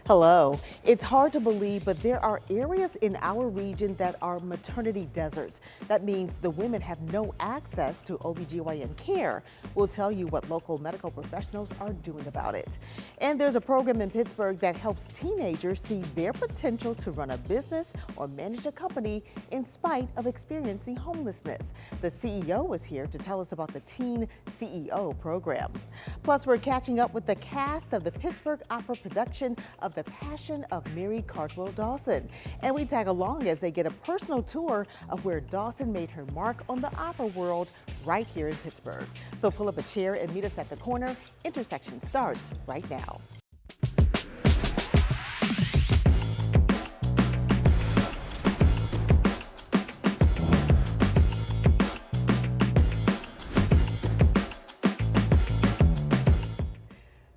Hello. It's hard to believe, but there are areas in our region that are maternity deserts. That means the women have no access to OBGYN care. We'll tell you what local medical professionals are doing about it. And there's a program in Pittsburgh that helps teenagers see their potential to run a business or manage a company in spite of experiencing homelessness. The CEO was here to tell us about the Teen CEO program. Plus, we're catching up with the cast of the Pittsburgh Opera production of The Passion of Mary Cardwell Dawson. And we tag along as they get a personal tour of where Dawson made her mark on the opera world right here in Pittsburgh. So pull up a chair and meet us at the corner. Intersection starts right now.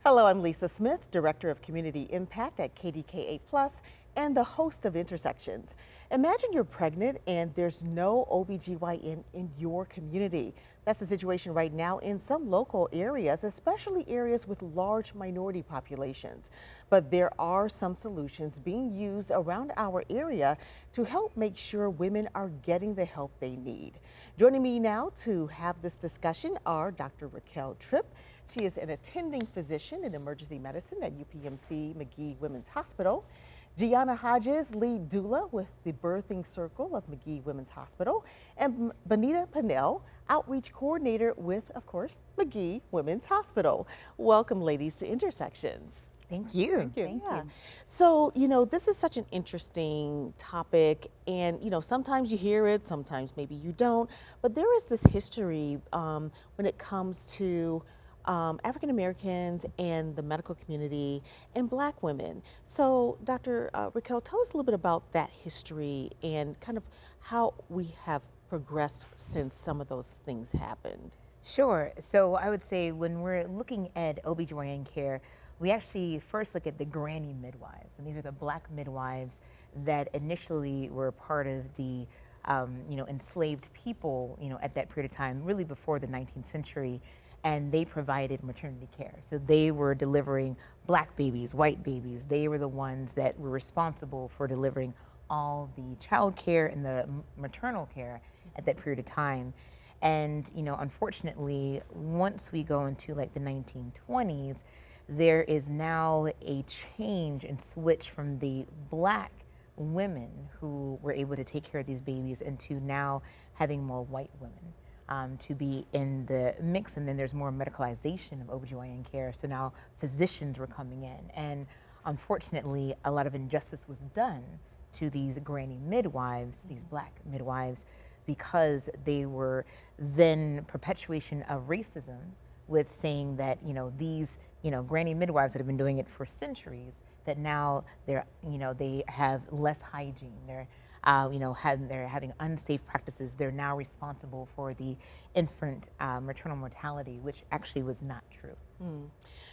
Hello, I'm Lisa Smith, Director of Community Impact at KDKA Plus and the host of Intersections. Imagine you're pregnant and there's no OBGYN in your community. That's the situation right now in some local areas, especially areas with large minority populations. But there are some solutions being used around our area to help make sure women are getting the help they need. Joining me now to have this discussion are Dr. Raquel Tripp. She is an attending physician in emergency medicine at UPMC Magee Women's Hospital. Gianna Hodges, lead doula with the Birthing Circle of Magee Women's Hospital. And Bonita Pinnell, outreach coordinator with, of course, Magee Women's Hospital. Welcome, ladies, to Intersections. Thank you. Thank you. Thank you. So, this is such an interesting topic, and, sometimes you hear it, sometimes maybe you don't, but there is this history when it comes to African Americans and the medical community and Black women. So, Dr. Raquel, tell us a little bit about that history and kind of how we have progressed since some of those things happened. Sure. So I would say when we're looking at OBGYN care, we actually first look at the granny midwives. And these are the Black midwives that initially were part of the enslaved people, at that period of time, really before the 19th century. And they provided maternity care. So they were delivering Black babies, white babies. They were the ones that were responsible for delivering all the child care and the maternal care at that period of time. And, unfortunately, once we go into like the 1920s, there is now a change and switch from the Black women who were able to take care of these babies into now having more white women to be in the mix. And then there's more medicalization of OBGYN care. So now physicians were coming in. And unfortunately, a lot of injustice was done to these granny midwives, these Black midwives, because they were then perpetuation of racism with saying that, these, granny midwives that have been doing it for centuries, that now they're, they have less hygiene. They're they're having unsafe practices. They're now responsible for the infant maternal mortality, which actually was not true.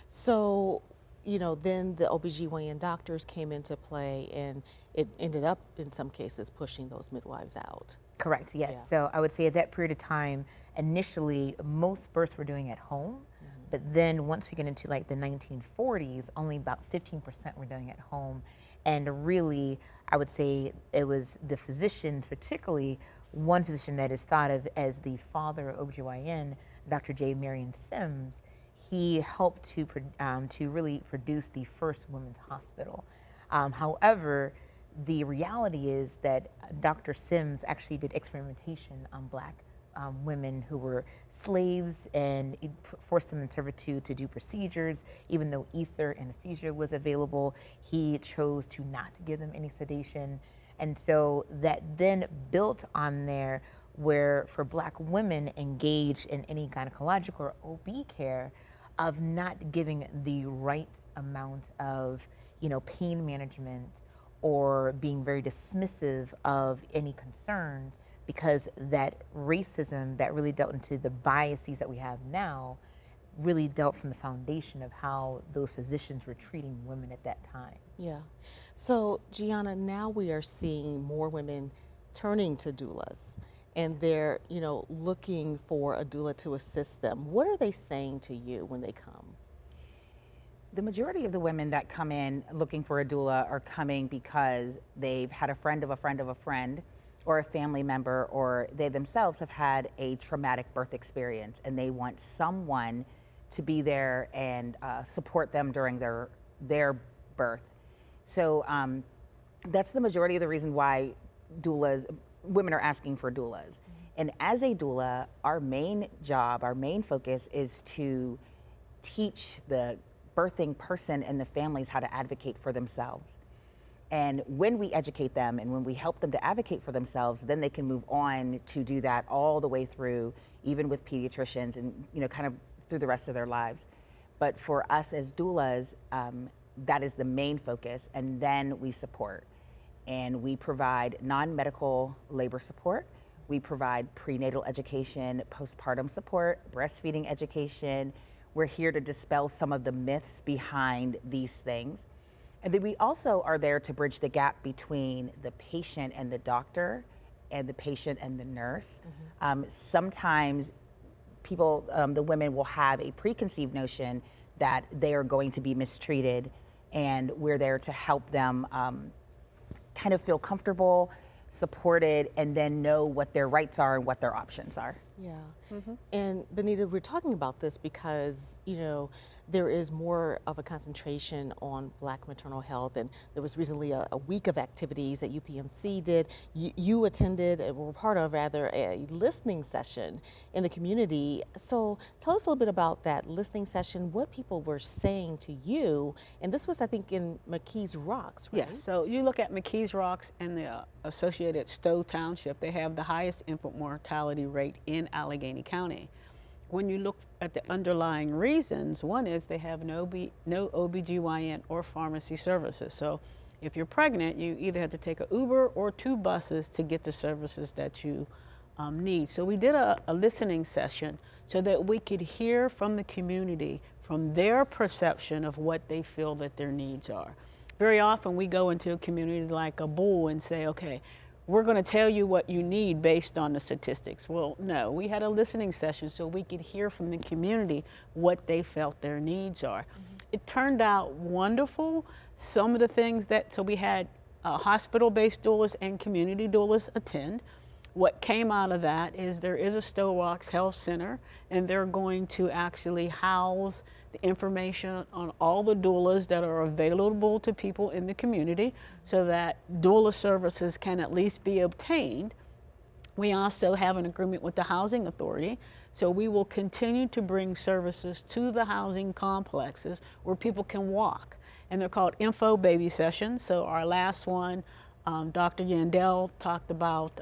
So, then the OBGYN doctors came into play, and it ended up, in some cases, pushing those midwives out. Correct, yes. Yeah. So I would say at that period of time, initially, most births were doing at home. But then once we get into like the 1940s, only about 15% were doing at home. And really, I would say it was the physicians, particularly one physician that is thought of as the father of OBGYN, Dr. J. Marion Sims. He helped to really produce the first women's hospital. However, the reality is that Dr. Sims actually did experimentation on Black women who were slaves, and forced them in servitude to do procedures. Even though ether anesthesia was available, he chose to not give them any sedation. And so that then built on there, where for Black women engaged in any gynecological or OB care, of not giving the right amount of pain management, or being very dismissive of any concerns, because that racism that really dealt into the biases that we have now really dealt from the foundation of how those physicians were treating women at that time. Yeah. So, Gianna, now we are seeing more women turning to doulas, and they're, looking for a doula to assist them. What are they saying to you when they come? The majority of the women that come in looking for a doula are coming because they've had a friend of a friend of a friend or a family member, or they themselves have had a traumatic birth experience and they want someone to be there and support them during their birth. So that's the majority of the reason why women are asking for doulas. And as a doula, our main job, our main focus is to teach the birthing person and the families how to advocate for themselves. And when we educate them and when we help them to advocate for themselves, then they can move on to do that all the way through, even with pediatricians and, kind of through the rest of their lives. But for us as doulas, that is the main focus. And then we support. And we provide non-medical labor support. We provide prenatal education, postpartum support, breastfeeding education. We're here to dispel some of the myths behind these things. And then we also are there to bridge the gap between the patient and the doctor and the patient and the nurse. Sometimes people, the women will have a preconceived notion that they are going to be mistreated, and we're there to help them kind of feel comfortable, supported, and then know what their rights are and what their options are. Yeah. And Benita, we're talking about this because, there is more of a concentration on Black maternal health, and there was recently a week of activities that UPMC did. You attended, or were part of rather, a listening session in the community. So tell us a little bit about that listening session, what people were saying to you, and this was, I think, in McKees Rocks, right? Yes, so you look at McKees Rocks and the associated Stowe Township, they have the highest infant mortality rate in Allegheny County. When you look at the underlying reasons, one is they have no OBGYN or pharmacy services. So if you're pregnant, you either have to take an Uber or 2 buses to get the services that you need. So we did a listening session so that we could hear from the community, from their perception of what they feel that their needs are. Very often we go into a community like a Bull and say, okay, we're going to tell you what you need based on the statistics. Well, no, we had a listening session so we could hear from the community what they felt their needs are. It turned out wonderful. Some of the things so we had hospital-based doulas and community doulas attend. What came out of that is there is a Stowe Rocks Health Center, and they're going to actually house the information on all the doulas that are available to people in the community so that doula services can at least be obtained. We also have an agreement with the Housing Authority, so we will continue to bring services to the housing complexes where people can walk. And they're called info baby sessions. So our last one, Dr. Yandel talked about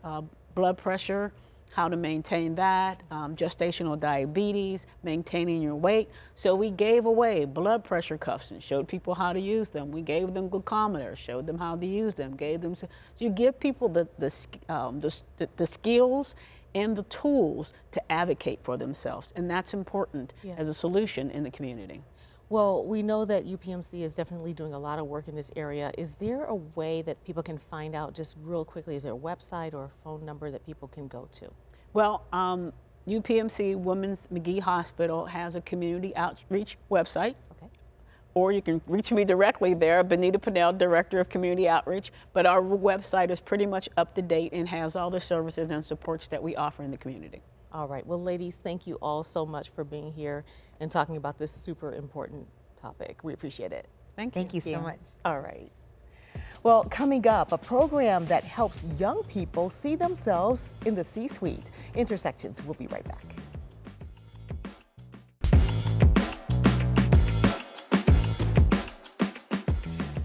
blood pressure, how to maintain that, gestational diabetes, maintaining your weight. So we gave away blood pressure cuffs and showed people how to use them. We gave them glucometers, showed them how to use them, gave them. So you give people the skills and the tools to advocate for themselves, and that's important as a solution in the community. Well, we know that UPMC is definitely doing a lot of work in this area. Is there a way that people can find out just real quickly? Is there a website or a phone number that people can go to? Well, UPMC Women's McGee Hospital has a community outreach website. Okay. Or you can reach me directly there, Benita Pennell, Director of Community Outreach. But our website is pretty much up to date and has all the services and supports that we offer in the community. All right. Well, ladies, thank you all so much for being here and talking about this super important topic. We appreciate it. Thank you so much. All right. Well, coming up, a program that helps young people see themselves in the C-suite. Intersections. We'll be right back.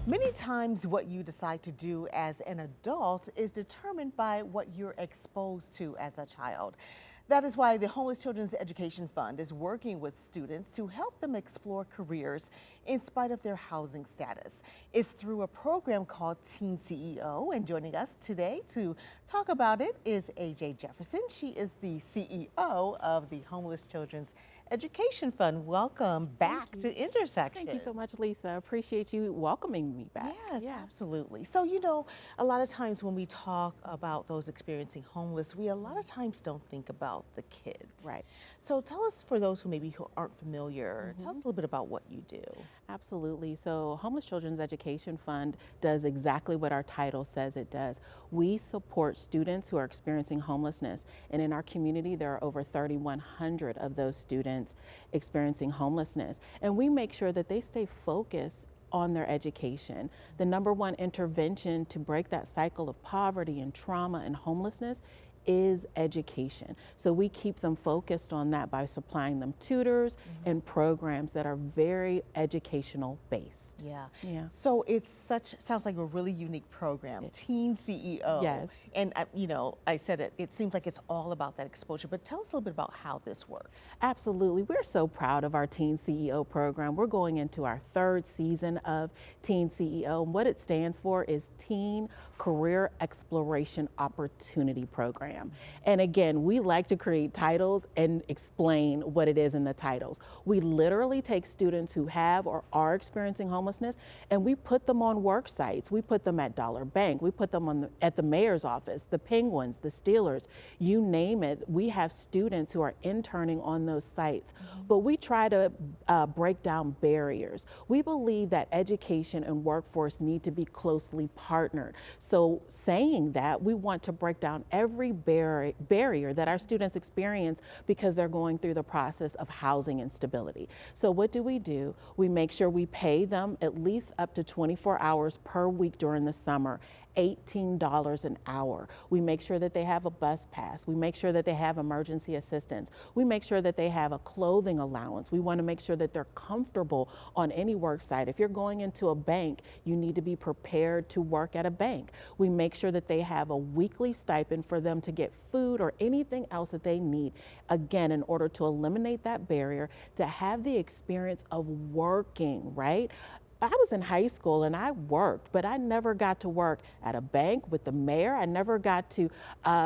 Many times what you decide to do as an adult is determined by what you're exposed to as a child. That is why the Homeless Children's Education Fund is working with students to help them explore careers in spite of their housing status. It's through a program called Teen CEO, and joining us today to talk about it is AJ Jefferson. She is the CEO of the Homeless Children's Education Fund. Welcome back to Intersection. Thank you so much, Lisa. Appreciate you welcoming me back. Yes, absolutely. So, you know, a lot of times when we talk about those experiencing homeless, we a lot of times don't think about the kids. Right. So tell us, for those who maybe who aren't familiar, tell us a little bit about what you do. Absolutely. So, Homeless Children's Education Fund does exactly what our title says it does. We support students who are experiencing homelessness. And in our community, there are over 3,100 of those students experiencing homelessness. And we make sure that they stay focused on their education. The number one intervention to break that cycle of poverty and trauma and homelessness is education. So we keep them focused on that by supplying them tutors and programs that are very educational based. Yeah. Yeah. So sounds like a really unique program, Teen CEO. Yes. And you know, I said it seems like it's all about that exposure, but tell us a little bit about how this works. Absolutely. We're so proud of our Teen CEO program. We're going into our third season of Teen CEO. And what it stands for is Teen Career Exploration Opportunity Program. And again, we like to create titles and explain what it is in the titles. We literally take students who have or are experiencing homelessness and we put them on work sites. We put them at Dollar Bank. We put them at the mayor's office, the Penguins, the Steelers, you name it. We have students who are interning on those sites. But we try to break down barriers. We believe that education and workforce need to be closely partnered. So saying that, we want to break down every barrier that our students experience because they're going through the process of housing instability. So what do? We make sure we pay them at least up to 24 hours per week during the summer. $18 an hour. We make sure that they have a bus pass. We make sure that they have emergency assistance. We make sure that they have a clothing allowance. We want to make sure that they're comfortable on any work site. If you're going into a bank, you need to be prepared to work at a bank. We make sure that they have a weekly stipend for them to get food or anything else that they need. Again, in order to eliminate that barrier, to have the experience of working, right? I was in high school and I worked, but I never got to work at a bank with the mayor. I never got to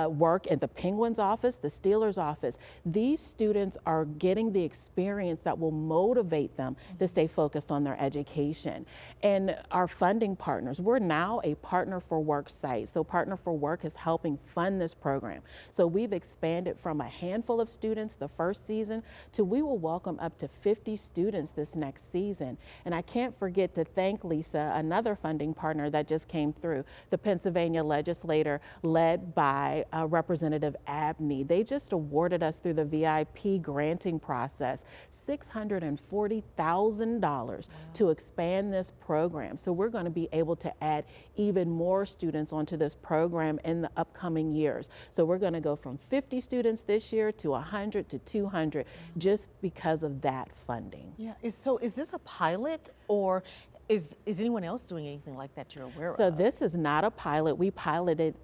work at the Penguins office, the Steelers office. These students are getting the experience that will motivate them to stay focused on their education. And our funding partners, we're now a Partner for Work site. So Partner for Work is helping fund this program. So we've expanded from a handful of students the first season to we will welcome up to 50 students this next season. And I can't forget to thank Lisa, another funding partner that just came through, the Pennsylvania legislator led by Representative Abney. They just awarded us through the VIP granting process $640,000 to expand this program. So we're going to be able to add even more students onto this program in the upcoming years. So we're going to go from 50 students this year to 100 to 200 just because of that funding. Yeah. So is this a pilot or is anyone else doing anything like that you're aware of? So this is not a pilot. We piloted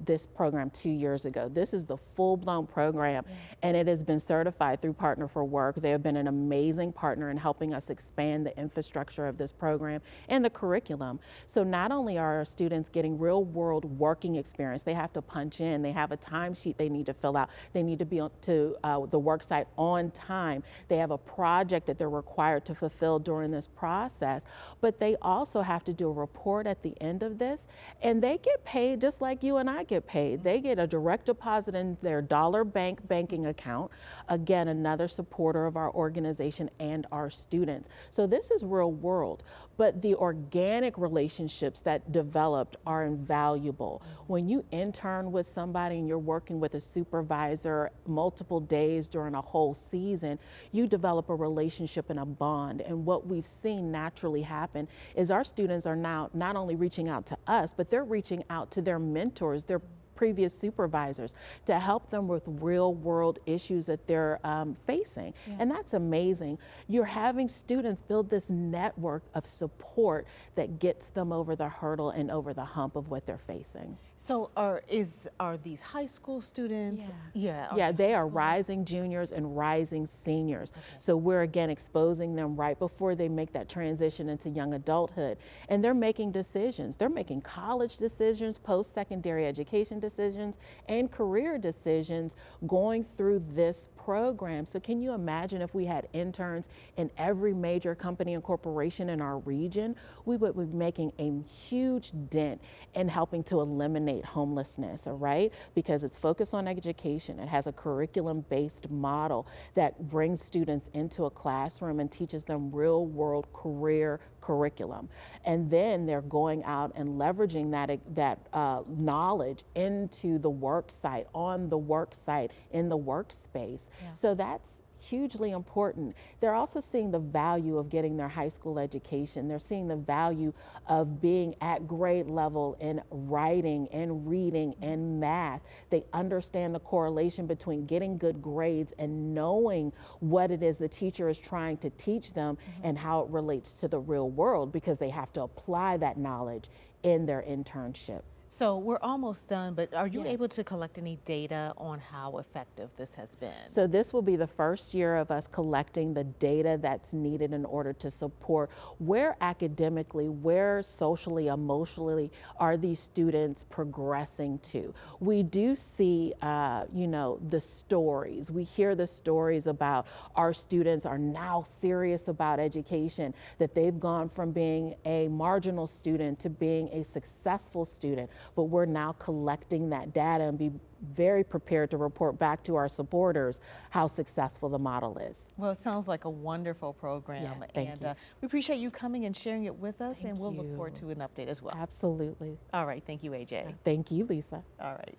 this program 2 years ago. This is the full-blown program, and it has been certified through Partner for Work. They have been an amazing partner in helping us expand the infrastructure of this program and the curriculum. So not only are our students getting real-world working experience, they have to punch in, they have a timesheet they need to fill out, they need to be to the work site on time, they have a project that they're required to fulfill during this process, but they also have to do a report at the end of this, and they get paid just like you and I get paid. They get a direct deposit in their Dollar Bank banking account. Again, another supporter of our organization and our students. So this is real world, but the organic relationships that developed are invaluable. When you intern with somebody and you're working with a supervisor multiple days during a whole season, you develop a relationship and a bond. And what we've seen naturally happen is our students are now not only reaching out to us, but they're reaching out to their mentors, their previous supervisors, to help them with real world issues that they're facing. And that's amazing. You're having students build this network of support that gets them over the hurdle and over the hump of what they're facing. So are these high school students? Yeah, they are rising juniors and rising seniors. So we're again exposing them right before they make that transition into young adulthood. And they're making decisions. They're making college decisions, post-secondary education decisions, and career decisions going through this program. So can you imagine if we had interns in every major company and corporation in our region? We would be making a huge dent in helping to eliminate homelessness, all right? Because it's focused on education. It has a curriculum-based model that brings students into a classroom and teaches them real-world career curriculum. And then they're going out and leveraging that knowledge into the work site, on the work site, in the workspace. So that's hugely important. They're also seeing the value of getting their high school education. They're seeing the value of being at grade level in writing and reading and math. They understand the correlation between getting good grades and knowing what it is the teacher is trying to teach them and how it relates to the real world, because they have to apply that knowledge in their internship. So we're almost done, but are you Yes. able to collect any data on how effective this has been? So this will be the first year of us collecting the data that's needed in order to support where academically, where socially, emotionally are these students progressing to. We do see, the stories. We hear the stories about our students are now serious about education, that they've gone from being a marginal student to being a successful student. But we're now collecting that data and be very prepared to report back to our supporters how successful the model is. Well, it sounds like a wonderful program. Yes, thank and you. We appreciate you coming and sharing it with us, Thank and we'll look forward you. to an update as well. Absolutely. All right. Thank you, AJ. Thank you, Lisa. All right.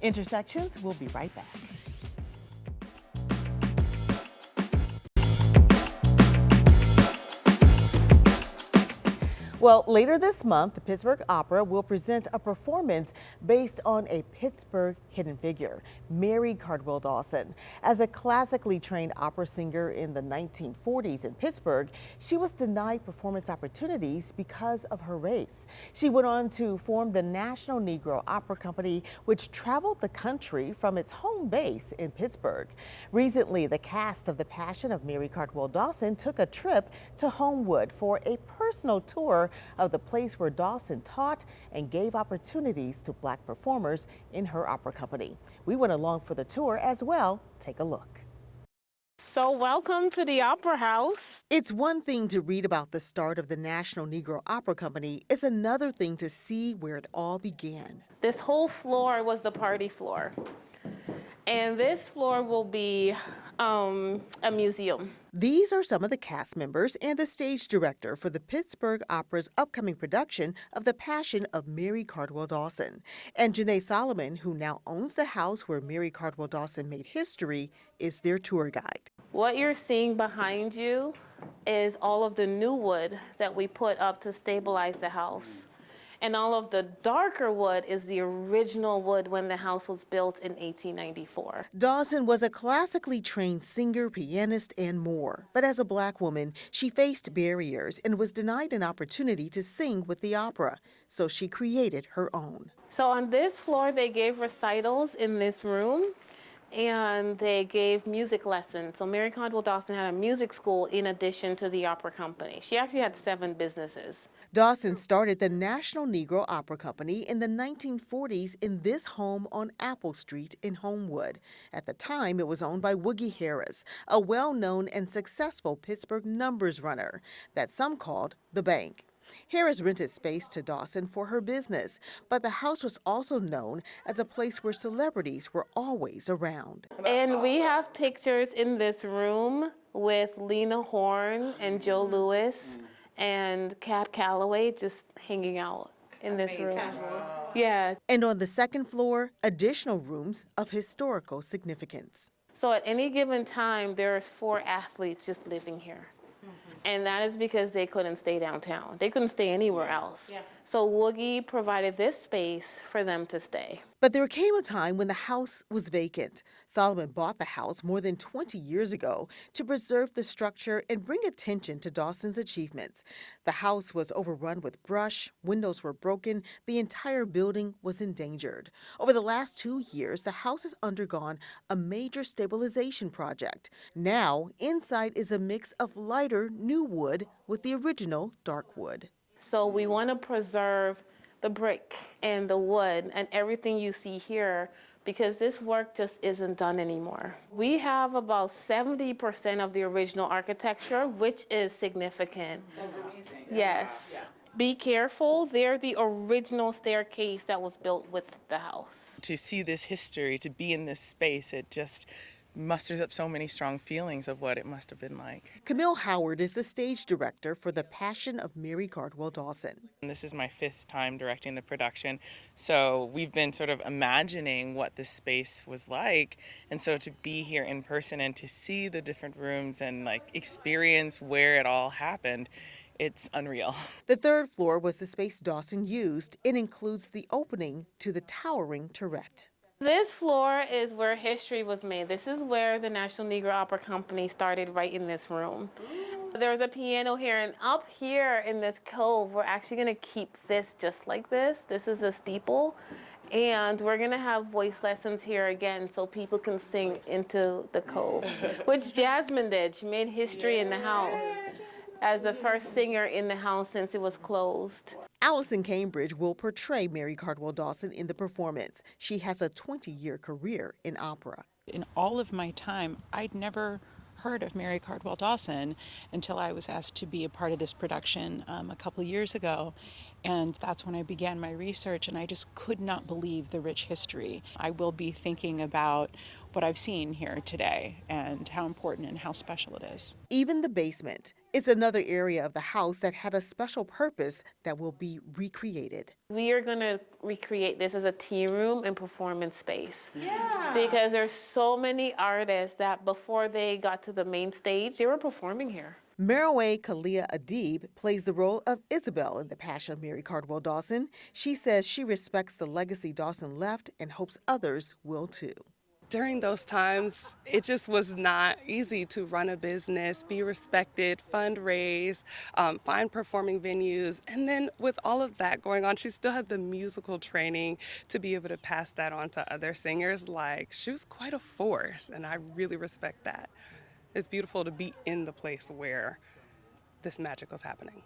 Intersections, we'll be right back. Well, later this month, the Pittsburgh Opera will present a performance based on a Pittsburgh hidden figure, Mary Cardwell Dawson. As a classically trained opera singer in the 1940s in Pittsburgh, she was denied performance opportunities because of her race. She went on to form the National Negro Opera Company, which traveled the country from its home base in Pittsburgh. Recently, the cast of The Passion of Mary Cardwell Dawson took a trip to Homewood for a personal tour of the place where Dawson taught and gave opportunities to Black performers in her opera company. We went along for the tour as well. Take a look. So welcome to the Opera House. It's one thing to read about the start of the National Negro Opera Company. It's another thing to see where it all began. This whole floor was the party floor. And this floor will be a museum. These are some of the cast members and the stage director for the Pittsburgh Opera's upcoming production of The Passion of Mary Cardwell Dawson. And Janae Solomon, who now owns the house where Mary Cardwell Dawson made history, is their tour guide. What you're seeing behind you is all of the new wood that we put up to stabilize the house. And all of the darker wood is the original wood when the house was built in 1894. Dawson was a classically trained singer, pianist, and more. But as a Black woman, she faced barriers and was denied an opportunity to sing with the opera. So she created her own. So on this floor, they gave recitals in this room, and they gave music lessons. So Mary Cardwell Dawson had a music school in addition to the opera company. She actually had 7 businesses. Dawson started the National Negro Opera Company in the 1940s in this home on Apple Street in Homewood. At the time, it was owned by Woogie Harris, a well-known and successful Pittsburgh numbers runner that some called the Bank. Harris rented space to Dawson for her business, but the house was also known as a place where celebrities were always around. And we have pictures in this room with Lena Horne and Joe Louis and Cab Calloway just hanging out in this room. Yeah. And on the second floor, additional rooms of historical significance. So at any given time, there's 4 athletes just living here. And that is because they couldn't stay downtown. They couldn't stay anywhere else. So Woogie provided this space for them to stay. But there came a time when the house was vacant. Solomon bought the house more than 20 years ago to preserve the structure and bring attention to Dawson's achievements. The house was overrun with brush, windows were broken, the entire building was endangered. Over the last 2 years, the house has undergone a major stabilization project. Now, inside is a mix of lighter new wood with the original dark wood. So we want to preserve the brick and the wood, and everything you see here because this work just isn't done anymore. We have about 70% of the original architecture, which is significant. That's amazing. Yes. Yeah. Be careful, they're the original staircase that was built with the house. To see this history, to be in this space, it just musters up so many strong feelings of what it must have been like. Camille Howard is the stage director for The Passion of Mary Cardwell Dawson. And this is my 5th time directing the production, so we've been sort of imagining what this space was like, and so to be here in person and to see the different rooms and like experience where it all happened, it's unreal. The 3rd floor was the space Dawson used. It includes the opening to the towering turret. This floor is where history was made. This is where the National Negro Opera Company started, right in this room. There's a piano here, and up here in this cove, we're actually gonna keep this just like this. This is a steeple, and we're gonna have voice lessons here again so people can sing into the cove, which Jasmine did. She made history in the house as the first singer in the house since it was closed. Allison Cambridge will portray Mary Cardwell Dawson in the performance. She has a 20-year career in opera. In all of my time, I'd never heard of Mary Cardwell Dawson until I was asked to be a part of this production a couple years ago. And that's when I began my research, and I just could not believe the rich history. I will be thinking about what I've seen here today and how important and how special it is. Even the basement is another area of the house that had a special purpose that will be recreated. We are gonna recreate this as a tea room and performance space. Yeah. Because there's so many artists that before they got to the main stage, they were performing here. Merowe Kalia Adib plays the role of Isabel in The Passion of Mary Cardwell Dawson. She says she respects the legacy Dawson left and hopes others will too. During those times, it just was not easy to run a business, be respected, fundraise, find performing venues. And then with all of that going on, she still had the musical training to be able to pass that on to other singers. Like, she was quite a force, and I really respect that. It's beautiful to be in the place where this magic was happening.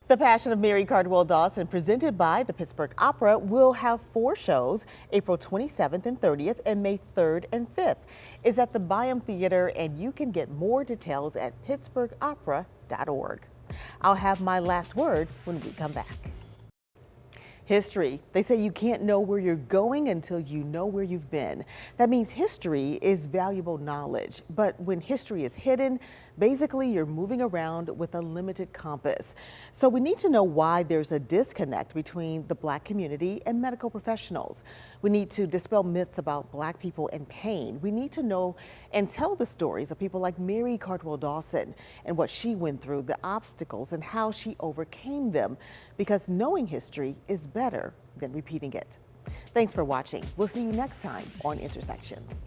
The Passion of Mary Cardwell Dawson, presented by the Pittsburgh Opera, will have 4 shows, April 27th and 30th and May 3rd and 5th. It's at the Byam Theater, and you can get more details at pittsburghopera.org. I'll have my last word when we come back. History. They say you can't know where you're going until you know where you've been. That means history is valuable knowledge, but when history is hidden, basically you're moving around with a limited compass. So we need to know why there's a disconnect between the Black community and medical professionals. We need to dispel myths about Black people and pain. We need to know and tell the stories of people like Mary Cardwell Dawson and what she went through, the obstacles, and how she overcame them, because knowing history is better than repeating it. Thanks for watching. We'll see you next time on Intersections.